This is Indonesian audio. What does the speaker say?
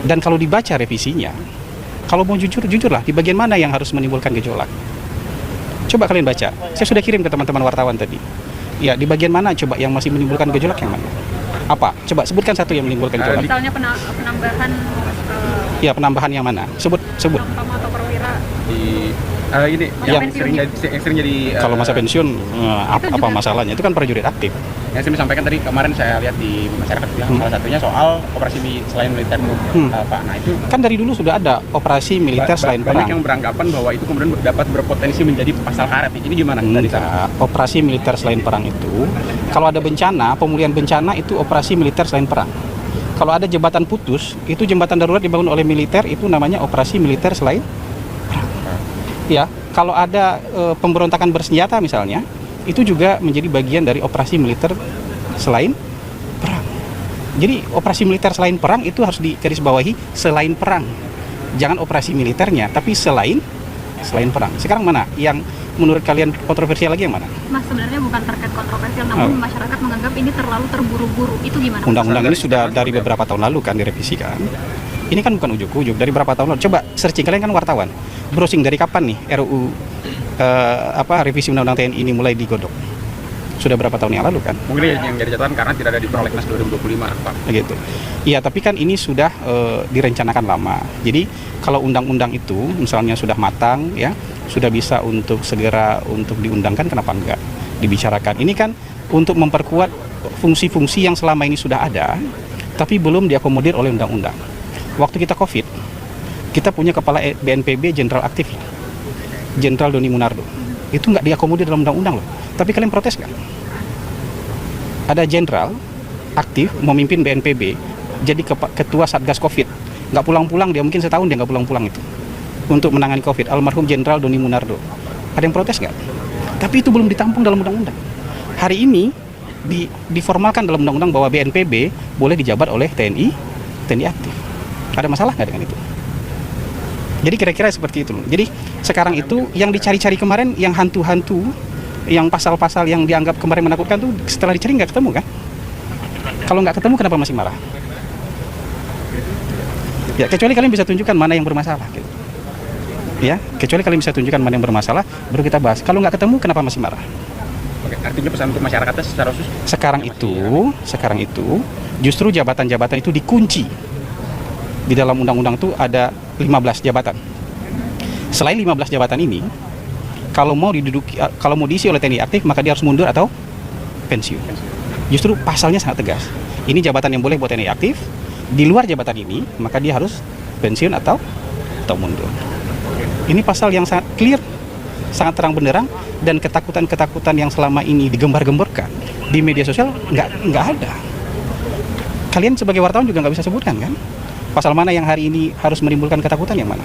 Dan kalau dibaca revisinya, kalau mau jujur, jujurlah di bagian mana yang harus menimbulkan gejolak. Coba kalian baca. Saya sudah kirim ke teman-teman wartawan tadi. Ya, di bagian mana coba yang masih menimbulkan gejolak yang mana? Apa? Coba sebutkan satu yang menimbulkan gejolak. Misalnya penambahan Ya, penambahan yang mana? Sebut. Tamtama atau perwira. Ini yang sering jadi Kalau masa pensiun, apa masalahnya? Itu kan prajurit aktif. yang saya sampaikan tadi kemarin saya lihat di masyarakat bilang salah satunya soal operasi selain militer Pak. Nah itu kan dari dulu sudah ada operasi militer selain banyak perang. yang beranggapan bahwa itu kemudian dapat berpotensi menjadi pasal karet. Ini gimana? Operasi militer selain perang itu, kalau ada bencana, pemulihan bencana itu operasi militer selain perang. Kalau ada jembatan putus, itu jembatan darurat dibangun oleh militer, itu namanya operasi militer selain perang. Ya, kalau ada pemberontakan bersenjata misalnya, itu juga menjadi bagian dari operasi militer selain perang. Jadi operasi militer selain perang itu harus digarisbawahi selain perang. Jangan operasi militernya, tapi selain perang. Sekarang mana yang menurut kalian kontroversial lagi yang mana? Mas, sebenarnya bukan terkait kontroversial, namun masyarakat menganggap ini terlalu terburu-buru. Itu gimana? Undang-undang ini sudah dari beberapa tahun lalu kan direvisikan. Ini kan bukan ujuk-ujuk, dari berapa tahun lalu. Coba searching, kalian kan wartawan. Browsing dari kapan nih RUU revisi Undang-Undang TNI ini mulai digodok? Sudah berapa tahun yang lalu kan? Mungkin yang jadi catatan karena tidak ada di Prolegnas 2025, Pak. Begitu. Iya, tapi kan ini sudah direncanakan lama. Jadi kalau undang-undang itu misalnya sudah matang, ya, sudah bisa untuk segera untuk diundangkan, kenapa enggak dibicarakan? Ini kan untuk memperkuat fungsi-fungsi yang selama ini sudah ada, tapi belum diakomodir oleh undang-undang. Waktu kita COVID, kita punya kepala BNPB jenderal aktif, Jenderal Doni Munardo. Itu nggak diakomodir dalam undang-undang loh. Tapi kalian protes nggak? Ada jenderal aktif memimpin BNPB, jadi ketua Satgas COVID. Nggak pulang-pulang, dia mungkin setahun dia nggak pulang-pulang itu. Untuk menangani COVID, almarhum Jenderal Doni Munardo. Ada yang protes nggak? Tapi itu belum ditampung dalam undang-undang. Hari ini diformalkan dalam undang-undang bahwa BNPB boleh dijabat oleh TNI aktif. Ada masalah nggak dengan itu? Jadi kira-kira seperti itu. Jadi sekarang itu yang dicari-cari kemarin, yang hantu-hantu, yang pasal-pasal yang dianggap kemarin menakutkan tuh setelah dicari nggak ketemu kan? Kalau nggak ketemu kenapa masih marah? Ya kecuali kalian bisa tunjukkan mana yang bermasalah. Gitu. Ya kecuali kalian bisa tunjukkan mana yang bermasalah, baru kita bahas. Kalau nggak ketemu kenapa masih marah? Oke, artinya pesan untuk masyarakatnya secara khusus. Sekarang itu justru jabatan-jabatan itu dikunci. Di dalam undang-undang itu ada 15 jabatan. Selain 15 jabatan ini, kalau mau diisi oleh TNI aktif, maka dia harus mundur atau pensiun. Justru pasalnya sangat tegas. Ini jabatan yang boleh buat TNI aktif. Di luar jabatan ini, maka dia harus pensiun atau mundur. Ini pasal yang sangat clear, sangat terang benderang, dan ketakutan-ketakutan yang selama ini digembar-gemborkan di media sosial nggak ada. Kalian sebagai wartawan juga nggak bisa sebutkan kan? Pasal mana yang hari ini harus menimbulkan ketakutan yang mana?